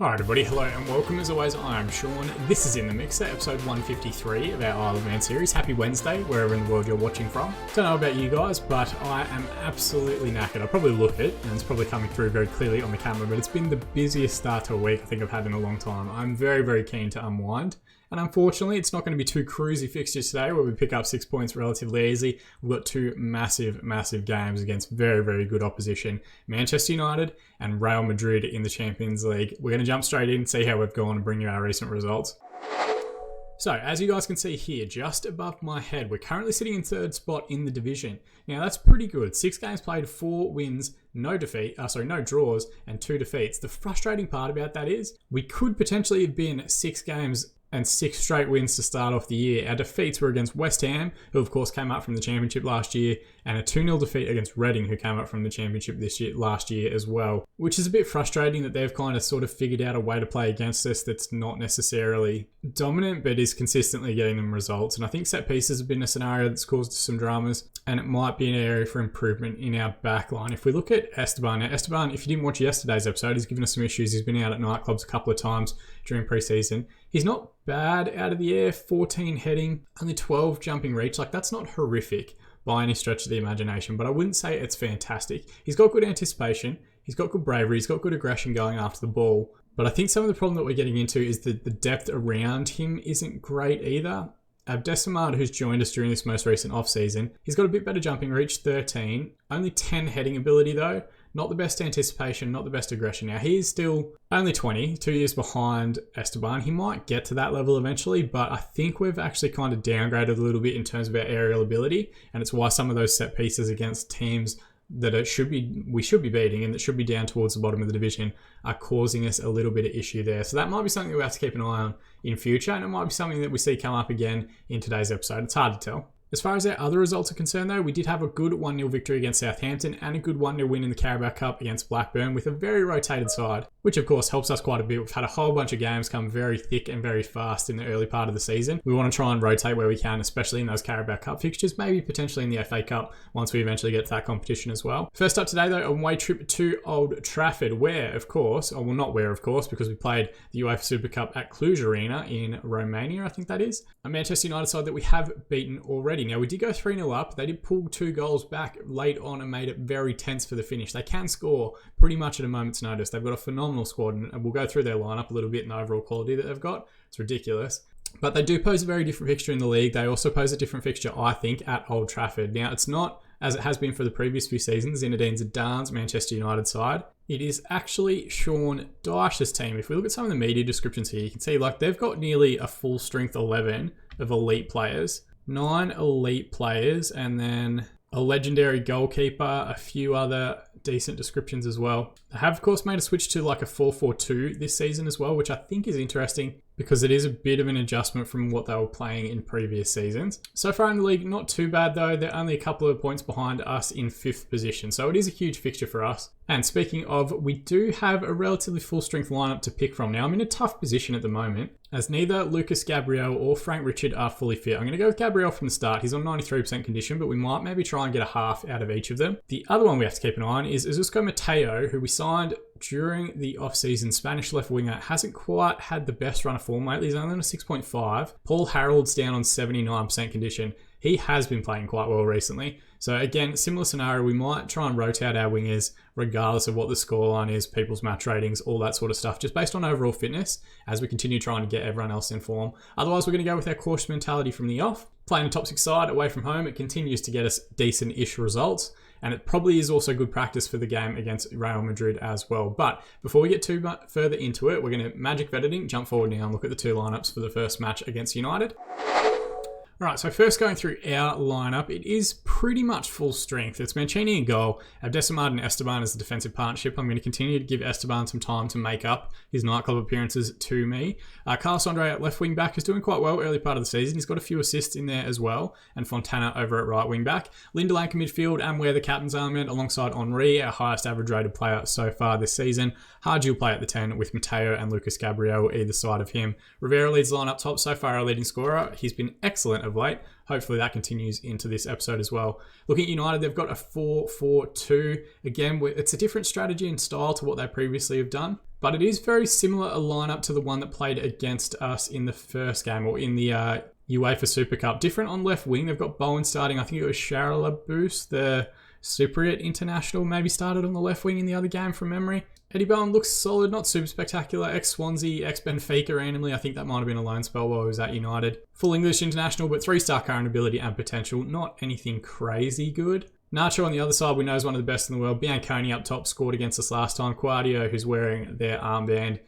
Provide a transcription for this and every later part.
Alright everybody, hello and welcome. As always, I'm Sean. This is In The Mixer, episode 153 of our Isle of Man series. Happy Wednesday, wherever in the world you're watching from. Don't know about you guys, but I am absolutely knackered. I probably look it, and it's probably coming through very clearly on the camera, but it's been the busiest start to a week I think I've had in a long time. I'm very, very keen to unwind. And unfortunately, it's not going to be two cruisy fixtures today where we pick up 6 points relatively easy. We've got two massive, massive games against very, very good opposition. Manchester United and Real Madrid in the Champions League. We're going to jump straight in, see how we've gone and bring you our recent results. So, as you guys can see here, just above my head, we're currently sitting in third spot in the division. Now, that's pretty good. 6 games played, 4 wins, no draws, and 2 defeats. The frustrating part about that is we could potentially have been 6 games and 6 straight wins to start off the year. Our defeats were against West Ham, who of course came up from the Championship last year, and a 2-0 defeat against Reading, who came up from the Championship last year as well. Which is a bit frustrating that they've kind of sort of figured out a way to play against us that's not necessarily dominant, but is consistently getting them results. And I think set pieces have been a scenario that's caused some dramas, and it might be an area for improvement in our back line. If we look at Esteban, now Esteban, if you didn't watch yesterday's episode, he's given us some issues. He's been out at nightclubs a couple of times during pre-season. He's not bad out of the air, 14 heading, only 12 jumping reach. Like, that's not horrific by any stretch of the imagination, but I wouldn't say it's fantastic. He's got good anticipation, he's got good bravery, he's got good aggression going after the ball, but I think some of the problem that we're getting into is that the depth around him isn't great either. Abdesamad, who's joined us during this most recent off-season, he's got a bit better jumping reach, 13, only 10 heading ability though. Not the best anticipation, not the best aggression. Now, he is still only 20, 2 years behind Esteban. He might get to that level eventually, but I think we've actually kind of downgraded a little bit in terms of our aerial ability, and it's why some of those set pieces against teams that we should be beating and that should be down towards the bottom of the division are causing us a little bit of issue there. So that might be something that we have to keep an eye on in future, and it might be something that we see come up again in today's episode. It's hard to tell. As far as our other results are concerned though, we did have a good 1-0 victory against Southampton and a good 1-0 win in the Carabao Cup against Blackburn with a very rotated side, which of course helps us quite a bit. We've had a whole bunch of games come very thick and very fast in the early part of the season. We want to try and rotate where we can, especially in those Carabao Cup fixtures, maybe potentially in the FA Cup once we eventually get to that competition as well. First up today though, a away trip to Old Trafford, where of course, or well not where of course, because we played the UEFA Super Cup at Cluj Arena in Romania, I think that is. A Manchester United side that we have beaten already. Now we did go 3-0 up. They did pull 2 goals back late on and made it very tense for the finish. They can score pretty much at a moment's notice. They've got a phenomenal squad, and we'll go through their lineup a little bit and the overall quality that they've got. It's ridiculous. But they do pose a very different fixture in the league. They also pose a different fixture, I think, at Old Trafford. Now, it's not, as it has been for the previous few seasons, Zinedine Zidane's Manchester United side. It is actually Sean Dyche's team. If we look at some of the media descriptions here, you can see like they've got nearly a full strength 11 of elite players. 9 elite players, and then a legendary goalkeeper, a few other decent descriptions as well. They have, of course, made a switch to like a 4-4-2 this season as well, which I think is interesting because it is a bit of an adjustment from what they were playing in previous seasons. So far in the league, not too bad though. They're only a couple of points behind us in 5th position, so it is a huge fixture for us. And speaking of, we do have a relatively full strength lineup to pick from. Now, I'm in a tough position at the moment, as neither Lucas Gabriel or Frank Richard are fully fit. I'm going to go with Gabriel from the start. He's on 93% condition, but we might maybe try and get a half out of each of them. The other one we have to keep an eye on is Uzusco Mateo, who we signed during the off-season. Spanish left winger, hasn't quite had the best run of form lately. He's only on a 6.5. Paul Harold's down on 79% condition. He has been playing quite well recently. So again, similar scenario, we might try and rotate our wingers regardless of what the scoreline is, people's match ratings, all that sort of stuff, just based on overall fitness as we continue trying to get everyone else in form. Otherwise, we're going to go with our cautious mentality from the off. Playing a top 6 side away from home, it continues to get us decent-ish results. And it probably is also good practice for the game against Real Madrid as well. But before we get too much further into it, we're going to magic editing, jump forward now and look at the 2 lineups for the first match against United. Alright, so first going through our lineup, it is pretty much full strength. It's Mancini in goal, Abdesamad and Esteban as the defensive partnership. I'm going to continue to give Esteban some time to make up his nightclub appearances to me. Carlos Andre at left wing back is doing quite well early part of the season. He's got a few assists in there as well. And Fontana over at right wing back. Lindelank in midfield, and where the captain's armband alongside Henry, our highest average rated player so far this season. Hardy will play at the 10 with Mateo and Lucas Gabriel either side of him. Rivera leads the line up top, so far our leading scorer. He's been excellent of late. Hopefully that continues into this episode as well. Looking at United, they've got a 4-4-2. Again, it's a different strategy and style to what they previously have done. but it is very similar a lineup to the one that played against us in the first game, or in the UEFA Super Cup. Different on left wing. They've got Bowen starting. I think it was Charalabous, the Cypriot international, maybe started on the left wing in the other game from memory. Eddie Bowen looks solid, not super spectacular. Ex-Swansea, ex-Benfica randomly. I think that might have been a loan spell while he was at United. Full English international, but 3-star current ability and potential. Not anything crazy good. Nacho on the other side, we know is one of the best in the world. Bianconi up top, scored against us last time. Quadio, who's wearing their armband,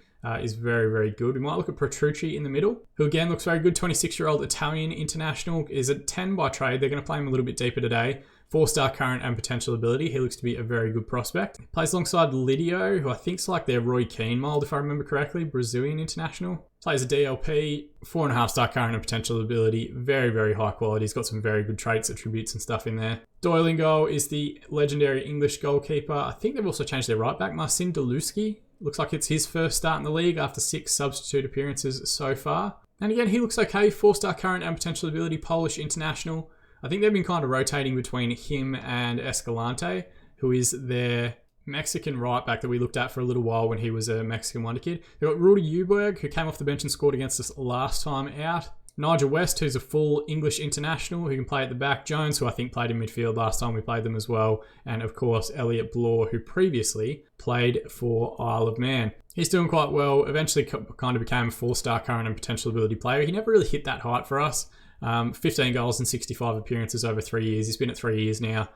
is very, very good. We might look at Petrucci in the middle, who again looks very good. 26-year-old Italian international, is at 10 by trade. They're going to play him a little bit deeper today. 4-star current and potential ability. He looks to be a very good prospect. Plays alongside Lidio, who I think's like their Roy Keane mold, if I remember correctly. Brazilian international. Plays a DLP. 4.5-star current and potential ability. Very, very high quality. He's got some very good traits, attributes and stuff in there. Doyle in goal is the legendary English goalkeeper. I think they've also changed their right back. Marcin Deluski. Looks like it's his first start in the league after 6 substitute appearances so far. And again, he looks okay. 4-star current and potential ability. Polish international. I think they've been kind of rotating between him and Escalante, who is their Mexican right back that we looked at for a little while when he was a Mexican wonder kid. They've got Rudy Uberg, who came off the bench and scored against us last time out. Nigel West, who's a full English international, who can play at the back. Jones, who I think played in midfield last time we played them as well. And of course, Elliot Blore, who previously played for Isle of Man. He's doing quite well. Eventually kind of became a 4-star current and potential ability player. He never really hit that height for us. 15 goals and 65 appearances over 3 years. He's been at 3 years now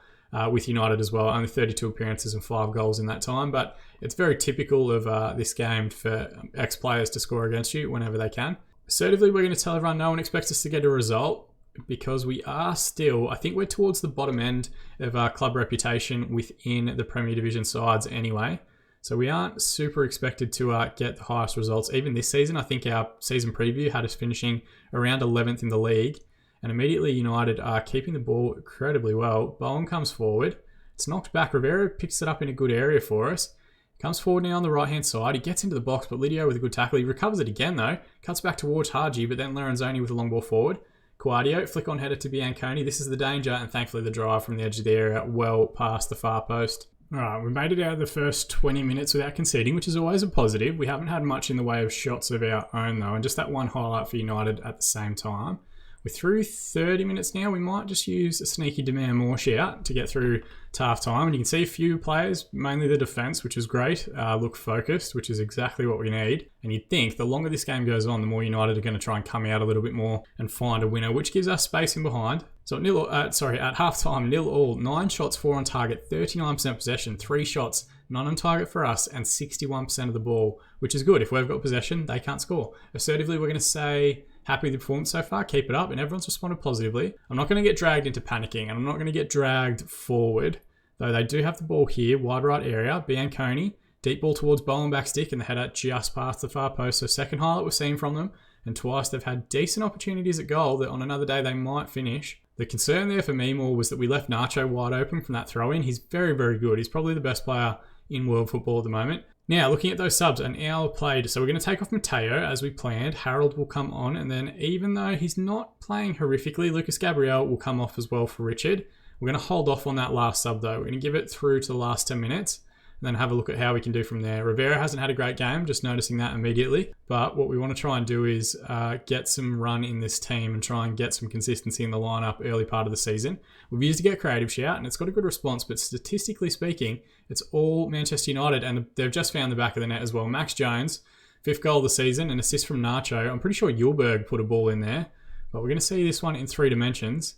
with United as well. Only 32 appearances and 5 goals in that time. But it's very typical of this game for ex-players to score against you whenever they can. Assertively, we're going to tell everyone no one expects us to get a result because we are still, I think we're towards the bottom end of our club reputation within the Premier Division sides anyway. So we aren't super expected to get the highest results. Even this season, I think our season preview had us finishing around 11th in the league. And immediately United are keeping the ball incredibly well. Bowen comes forward. It's knocked back. Rivera picks it up in a good area for us. Comes forward now on the right-hand side. He gets into the box, but Lidio with a good tackle. He recovers it again, though. Cuts back towards Haji, but then Lorenzoni with a long ball forward. Quadio, flick-on header to Bianconi. This is the danger, and thankfully the drive from the edge of the area well past the far post. All right, we made it out of the first 20 minutes without conceding, which is always a positive. We haven't had much in the way of shots of our own, though, and just that one highlight for United at the same time. We're through 30 minutes now. We might just use a sneaky demand more shout to get through to half time. And you can see a few players, mainly the defence, which is great, look focused, which is exactly what we need. And you'd think the longer this game goes on, the more United are going to try and come out a little bit more and find a winner, which gives us space in behind. So at half time, 0-0, 9 shots, 4 on target, 39% possession, 3 shots, none on target for us, and 61% of the ball, which is good. If we've got possession, they can't score. Assertively, we're going to say happy with the performance so far, keep it up, and everyone's responded positively. I'm not going to get dragged into panicking, and I'm not going to get dragged forward, though they do have the ball here, wide right area, Bianconi, deep ball towards Bowen back stick, and the header just past the far post. So second highlight we've seen from them, and twice they've had decent opportunities at goal that on another day they might finish. The concern there for me more was that we left Nacho wide open from that throw-in. He's very, very good. He's probably the best player in world football at the moment. Now, looking at those subs, an hour played. So we're going to take off Mateo as we planned. Harold will come on. And then even though he's not playing horrifically, Lucas Gabriel will come off as well for Richard. We're going to hold off on that last sub though. We're going to give it through to the last 10 minutes. And then have a look at how we can do from there. Rivera hasn't had a great game, just noticing that immediately. But what we want to try and do is get some run in this team and try and get some consistency in the lineup early part of the season. We've used to get creative shout, and it's got a good response, but statistically speaking, it's all Manchester United, and they've just found the back of the net as well. Max Jones, 5th goal of the season, an assist from Nacho. I'm pretty sure Julberg put a ball in there, but we're going to see this one in 3 dimensions.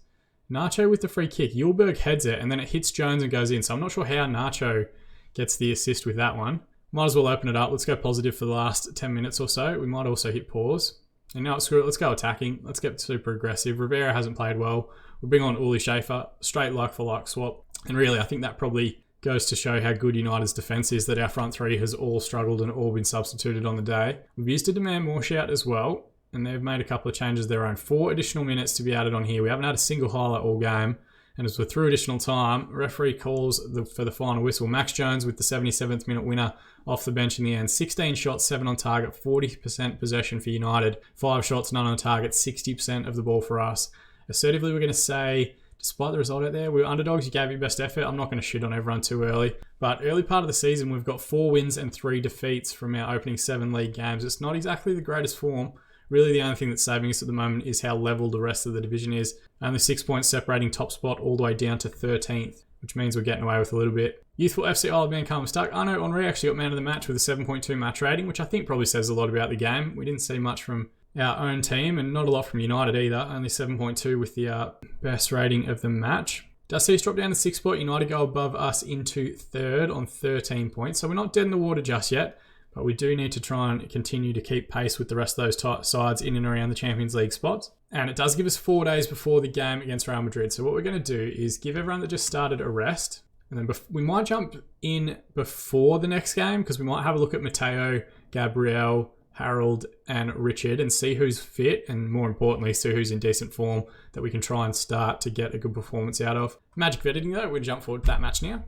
Nacho with the free kick. Julberg heads it, and then it hits Jones and goes in. So I'm not sure how Nacho gets the assist with that one. Might as well open it up. Let's go positive for the last 10 minutes or so. We might also hit pause. And now screw it. Let's go attacking. Let's get super aggressive. Rivera hasn't played well. We'll bring on Uli Schaefer. Straight like for like swap. And really, I think that probably goes to show how good United's defence is, that our front three has all struggled and all been substituted on the day. We've used to demand more shout as well. And they've made a couple of changes of their own. 4 additional minutes to be added on here. We haven't had a single highlight all game. And as we're through additional time, referee calls for the final whistle. Max Jones with the 77th minute winner off the bench in the end. 16 shots, 7 on target, 40% possession for United. 5 shots, none on target, 60% of the ball for us. Assertively, we're going to say despite the result out there. We were underdogs, you gave your best effort. I'm not going to shit on everyone too early. But early part of the season, we've got 4 wins and 3 defeats from our opening 7 league games. It's not exactly the greatest form. Really, the only thing that's saving us at the moment is how level the rest of the division is. Only 6 points separating top spot all the way down to 13th, which means we're getting away with a little bit. Youthful FC Isle of Man calm stuck. Arnaud Henry actually got man of the match with a 7.2 match rating, which I think probably says a lot about the game. We didn't see much from our own team and not a lot from United either. Only 7.2 with the best rating of the match. Does see us drop down to 6th spot. United go above us into 3rd on 13 points. So we're not dead in the water just yet. But we do need to try and continue to keep pace with the rest of those sides in and around the Champions League spots. And it does give us 4 days before the game against Real Madrid. So what we're going to do is give everyone that just started a rest. And then we might jump in before the next game because we might have a look at Mateo, Gabriel, Harold and Richard and see who's fit and more importantly, see who's in decent form that we can try and start to get a good performance out of. Magic of editing though, we'll jump forward to that match now.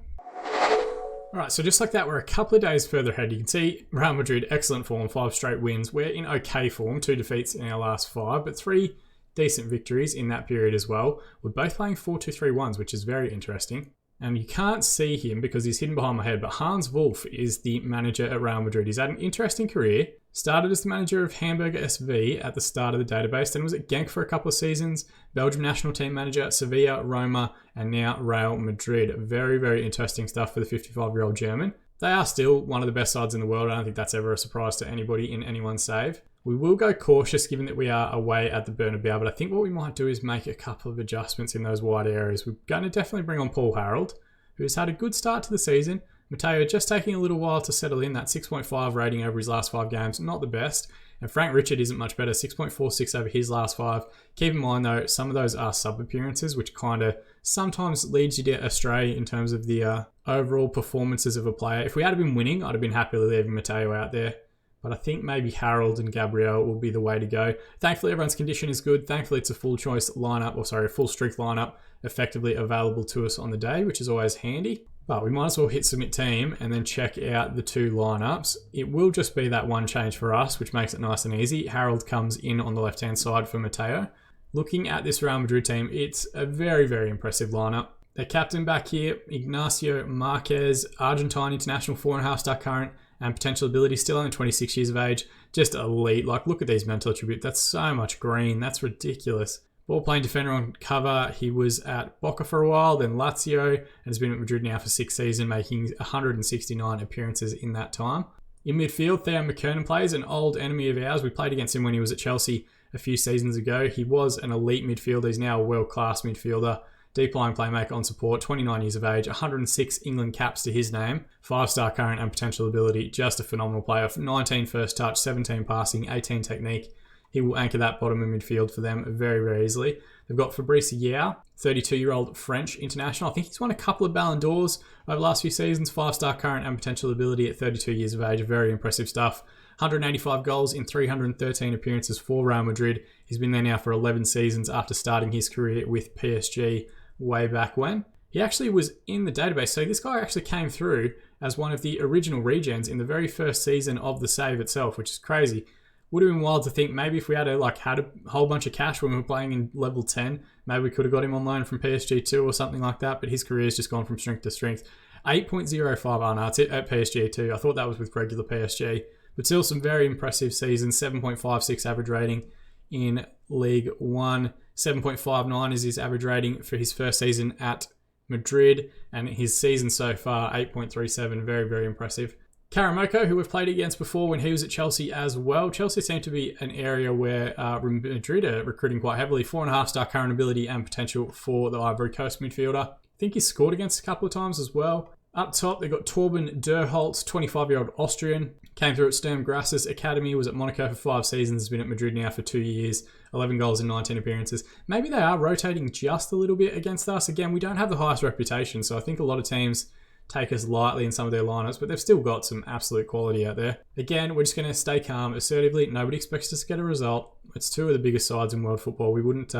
Alright, so just like that, we're a couple of days further ahead. You can see Real Madrid, excellent form, 5 straight wins. We're in okay form, 2 defeats in our last 5, but 3 decent victories in that period as well. We're both playing 4-2-3-1s, which is very interesting. And you can't see him because he's hidden behind my head, but Hans Wolf is the manager at Real Madrid. He's had an interesting career. Started as the manager of Hamburger SV at the start of the database, then was at Genk for a couple of seasons, Belgium national team manager, Sevilla, Roma, and now Real Madrid. Very, very interesting stuff for the 55-year-old German. They are still one of the best sides in the world. I don't think that's ever a surprise to anybody in anyone's save. We will go cautious given that we are away at the Bernabeu, but I think what we might do is make a couple of adjustments in those wide areas. We're going to definitely bring on Paul Harold, who's had a good start to the season. Mateo just taking a little while to settle in. That 6.5 rating over his last 5 games, not the best. And Frank Richard isn't much better, 6.46 over his last 5. Keep in mind though, some of those are sub-appearances, which kind of sometimes leads you to astray in terms of the overall performances of a player. If we had been winning, I'd have been happy leaving Mateo out there. But I think maybe Harold and Gabriel will be the way to go. Thankfully, everyone's condition is good. Thankfully, it's a full choice lineup, a full strength lineup effectively available to us on the day, which is always handy. But we might as well hit submit team and then check out the 2 lineups. It will just be that one change for us, which makes it nice and easy. Harold comes in on the left-hand side for Mateo. Looking at this Real Madrid team, it's a very, very impressive lineup. Their captain back here, Ignacio Marquez, Argentine international, 4.5-star current, and potential ability, still only 26 years of age. Just elite. Like, look at these mental attributes. That's so much green. That's ridiculous. Ball playing defender on cover. He was at Boca for a while, then Lazio, and has been at Madrid now for 6 seasons, making 169 appearances in that time. In midfield, Theo McKernan plays, an old enemy of ours. We played against him when he was at Chelsea a few seasons ago. He was an elite midfielder. He's now a world-class midfielder. Deep line playmaker on support, 29 years of age, 106 England caps to his name, 5-star current and potential ability, just a phenomenal player. 19 first touch, 17 passing, 18 technique. He will anchor that bottom of midfield for them very, very easily. They've got Fabrice Yao, 32-year-old French international. I think he's won a couple of Ballon d'Ors over the last few seasons, 5-star current and potential ability at 32 years of age. Very impressive stuff. 185 goals in 313 appearances for Real Madrid. He's been there now for 11 seasons after starting his career with PSG way back when. He actually was in the database, so this guy actually came through as one of the original regens in the very first season of the save itself, which is crazy. Would have been wild to think maybe if we had a whole bunch of cash when we were playing in level 10, maybe we could have got him on loan from PSG 2 or something like that, but his career's just gone from strength to strength. 8.05 no, it's at PSG 2. I thought that was with regular PSG, but still some very impressive seasons. 7.56 average rating in League 1. 7.59 is his average rating for his first season at Madrid, and his season so far, 8.37, very, very impressive. Karamoko, who we've played against before when he was at Chelsea as well. Chelsea seem to be an area where Madrid are recruiting quite heavily. 4.5-star current ability and potential for the Ivory Coast midfielder. I think he's scored against a couple of times as well. Up top, they've got Torben Derholtz, 25-year-old Austrian. Came through at Sturm Grasses Academy, was at Monaco for 5 seasons, has been at Madrid now for 2 years. 11 goals in 19 appearances. Maybe they are rotating just a little bit against us. Again, we don't have the highest reputation, so I think a lot of teams take us lightly in some of their lineups, but they've still got some absolute quality out there. Again, we're just going to stay calm, assertively. Nobody expects us to get a result. It's 2 of the biggest sides in world football. We wouldn't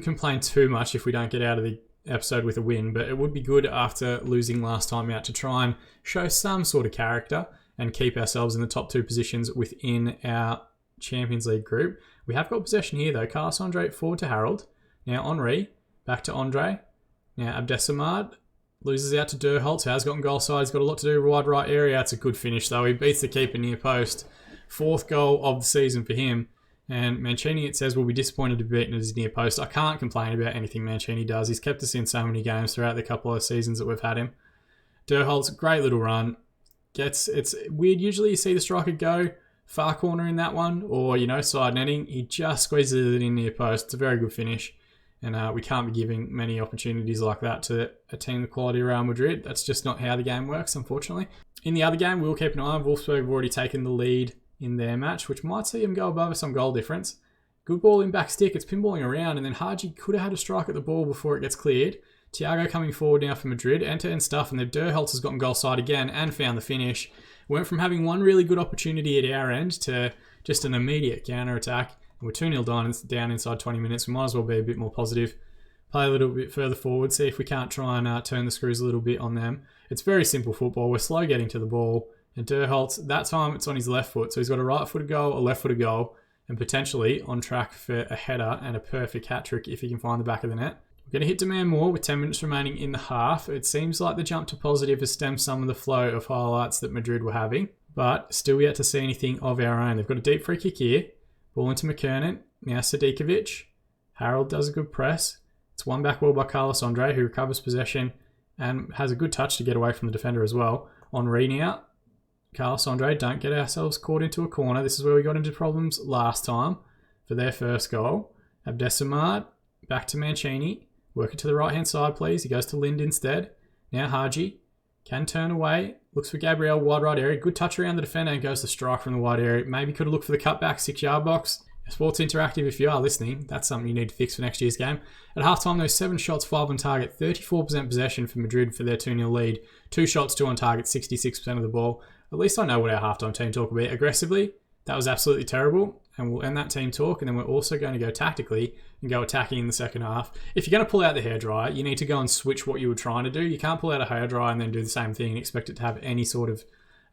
complain too much if we don't get out of the episode with a win, but it would be good after losing last time out to try and show some sort of character and keep ourselves in the top 2 positions within our Champions League group. We have got possession here though. Carlos Andre forward to Harold. Now Henri Back to Andre. Now Abdesamad loses out to Derholtz, who has gotten goal side. He's got a lot to do wide right area. It's a good finish though. He beats the keeper near post. 4th goal of the season for him. And Mancini, it says, will be disappointed to be beaten at his near post. I can't complain about anything Mancini does. He's kept us in so many games throughout the couple of seasons that we've had him. Derholtz, great little run. It's weird. Usually you see the striker go far corner in that one or, side netting. He just squeezes it in near post. It's a very good finish. And we can't be giving many opportunities like that to a team of quality Real Madrid. That's just not how the game works, unfortunately. In the other game, we'll keep an eye on. Wolfsburg have already taken the lead in their match, which might see them go above us on goal difference. Good ball in back stick. It's pinballing around, and then Haji could have had a strike at the ball before it gets cleared. Thiago coming forward now for Madrid. End-to-end stuff, and then Derholtz has gotten goal side again and found the finish. Went from having one really good opportunity at our end to just an immediate counter-attack. We're 2-0 down inside 20 minutes. We might as well be a bit more positive. Play a little bit further forward, see if we can't try and turn the screws a little bit on them. It's very simple football. We're slow getting to the ball. And Derholtz, that time it's on his left foot. So he's got a right footed goal, a left footed goal, and potentially on track for a header and a perfect hat-trick if he can find the back of the net. We're going to hit demand more with 10 minutes remaining in the half. It seems like the jump to positive has stemmed some of the flow of highlights that Madrid were having, but still yet to see anything of our own. They've got a deep free kick here. Ball into McKernan. Now Sadikovic. Harold does a good press. It's won back well by Carlos Andre, who recovers possession and has a good touch to get away from the defender as well. Henri now. Carlos Andre, don't get ourselves caught into a corner. This is where we got into problems last time for their first goal. Abdesamad, back to Mancini. Work it to the right-hand side, please. He goes to Lind instead. Now Haji can turn away. Looks for Gabriel, wide right area. Good touch around the defender and goes to strike from the wide area. Maybe could have looked for the cutback, 6-yard box. Sports Interactive, if you are listening, that's something you need to fix for next year's game. At halftime, those 7 shots, 5 on target, 34% possession for Madrid for their 2-0 lead. 2 shots, 2 on target, 66% of the ball. At least I know what our halftime team talk about. Aggressively, that was absolutely terrible, and we'll end that team talk, and then we're also going to go tactically and go attacking in the second half. If you're going to pull out the hairdryer, you need to go and switch what you were trying to do. You can't pull out a hairdryer and then do the same thing and expect it to have any sort of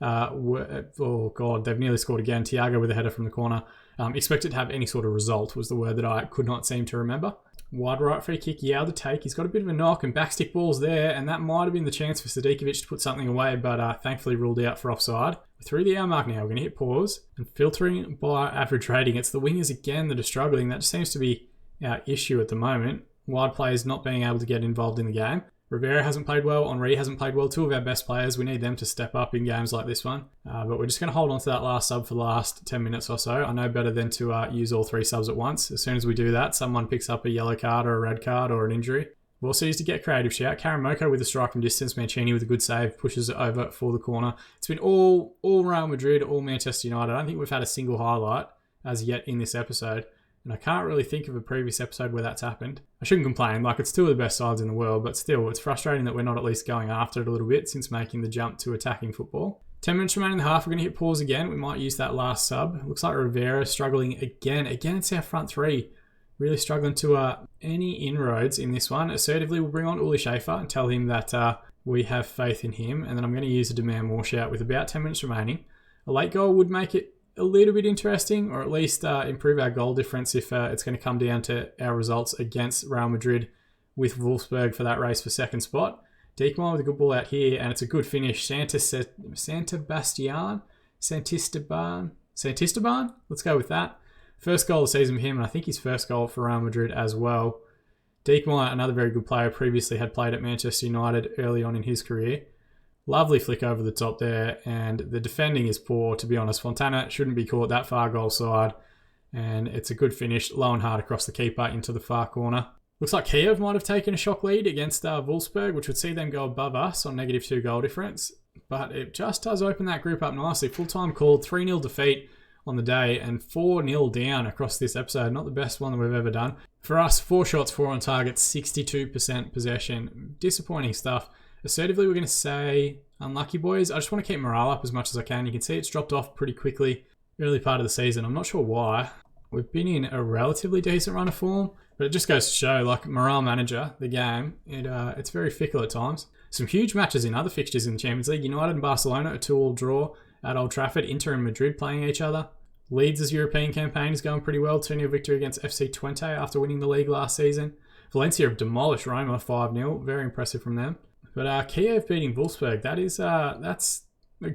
oh God, they've nearly scored again. Thiago with a header from the corner. Expect it to have any sort of result was the word that I could not seem to remember. Wide right free kick, Yao to take. He's got a bit of a knock and backstick ball's there, and that might have been the chance for Sadikovic to put something away, but thankfully ruled out for offside. We're through the hour mark now. We're going to hit pause and filtering by average rating. It's the wingers again that are struggling. That seems to be our issue at the moment. Wide players not being able to get involved in the game. Rivera hasn't played well. Henri hasn't played well. 2 of our best players. We need them to step up in games like this one. But we're just going to hold on to that last sub for the last 10 minutes or so. I know better than to use all 3 subs at once. As soon as we do that, someone picks up a yellow card or a red card or an injury. We'll also use to get creative shout. Karamoko with a strike from distance. Mancini with a good save. Pushes it over for the corner. It's been all Real Madrid, all Manchester United. I don't think we've had a single highlight as yet in this episode. And I can't really think of a previous episode where that's happened. I shouldn't complain, it's 2 of the best sides in the world, but still, it's frustrating that we're not at least going after it a little bit since making the jump to attacking football. 10 minutes remaining in the half, we're going to hit pause again. We might use that last sub. Looks like Rivera struggling again. Again, it's our front 3. Really struggling to any inroads in this one. Assertively, we'll bring on Uli Schaefer and tell him that we have faith in him. And then I'm going to use a demand more shout with about 10 minutes remaining. A late goal would make it a little bit interesting, or at least improve our goal difference if it's going to come down to our results against Real Madrid with Wolfsburg for that race for second spot. Diekman with a good ball out here, and it's a good finish. Santisteban? Let's go with that. First goal of the season for him, and I think his first goal for Real Madrid as well. Diekman, another very good player, previously had played at Manchester United early on in his career. Lovely flick over the top there, and the defending is poor, to be honest. Fontana shouldn't be caught that far goal side, and it's a good finish, low and hard across the keeper into the far corner. Looks like Kiev might have taken a shock lead against Wolfsburg, which would see them go above us on -2 goal difference, but it just does open that group up nicely. Full-time called, 3-0 defeat on the day, and 4-0 down across this episode. Not the best one that we've ever done. For us, 4 shots, 4 on target, 62% possession. Disappointing stuff. Assertively, we're going to say unlucky boys. I just want to keep morale up as much as I can. You can see it's dropped off pretty quickly early part of the season. I'm not sure why. We've been in a relatively decent run of form, but it just goes to show, morale manager, the game, it's very fickle at times. Some huge matches in other fixtures in the Champions League. United and Barcelona, a 2-2 draw at Old Trafford. Inter and Madrid playing each other. Leeds' European campaign is going pretty well. 2-0 victory against FC20 after winning the league last season. Valencia have demolished Roma 5-0. Very impressive from them. But Kiev beating Wolfsburg, that's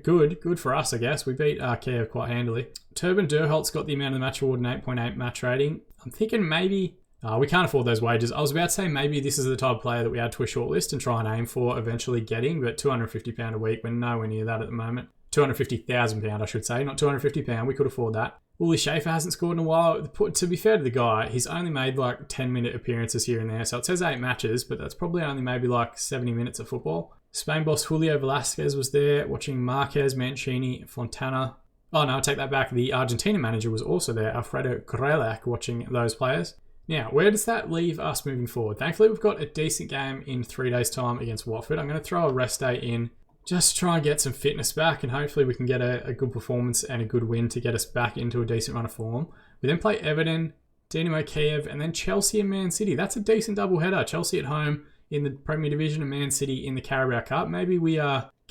good for us, I guess. We beat Kiev quite handily. Turban Derholt's got the amount of the match award and 8.8 match rating. I'm thinking maybe we can't afford those wages. I was about to say maybe this is the type of player that we add to a shortlist and try and aim for eventually getting, but £250 a week, we're nowhere near that at the moment. £250,000, I should say, not £250. We could afford that. Uli Schaefer hasn't scored in a while. To be fair to the guy, he's only made like 10-minute appearances here and there. So it says 8 matches, but that's probably only maybe like 70 minutes of football. Spain boss Julio Velasquez was there, watching Marquez, Mancini, Fontana. Oh no, I take that back. The Argentina manager was also there, Alfredo Grelac, watching those players. Now, where does that leave us moving forward? Thankfully, we've got a decent game in 3 days' time against Watford. I'm going to throw a rest day in just to try and get some fitness back, and hopefully we can get a good performance and a good win to get us back into a decent run of form. We then play Everton, Dinamo Kiev, and then Chelsea and Man City. That's a decent doubleheader. Chelsea at home in the Premier Division and Man City in the Carabao Cup. Maybe we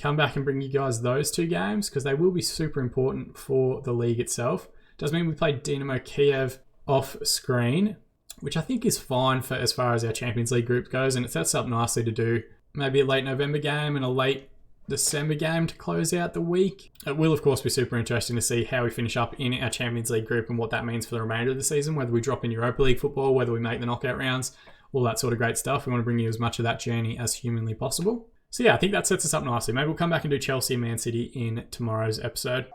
come back and bring you guys those 2 games because they will be super important for the league itself. Does mean we play Dinamo Kiev off screen, which I think is fine for as far as our Champions League group goes, and it sets up nicely to do maybe a late November game and a late December game to close out the week. It will, of course, be super interesting to see how we finish up in our Champions League group and what that means for the remainder of the season, whether we drop in Europa League football, whether we make the knockout rounds, all that sort of great stuff. We want to bring you as much of that journey as humanly possible. So yeah, I think that sets us up nicely. Maybe we'll come back and do Chelsea and Man City in tomorrow's episode.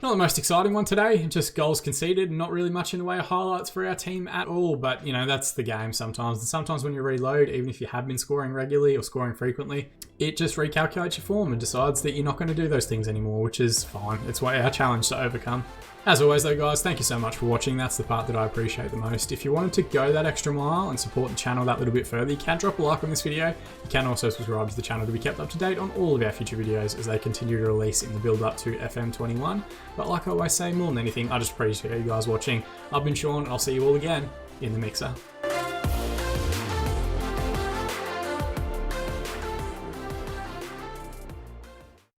Not the most exciting one today, just goals conceded, not really much in the way of highlights for our team at all, but that's the game sometimes. And sometimes when you reload, even if you have been scoring regularly or scoring frequently, it just recalculates your form and decides that you're not going to do those things anymore, which is fine. It's our challenge to overcome. As always though guys, thank you so much for watching. That's the part that I appreciate the most. If you wanted to go that extra mile and support the channel that little bit further, you can drop a like on this video. You can also subscribe to the channel to be kept up to date on all of our future videos as they continue to release in the build up to FM21. But like I always say, more than anything, I just appreciate you guys watching. I've been Sean and I'll see you all again in the mixer.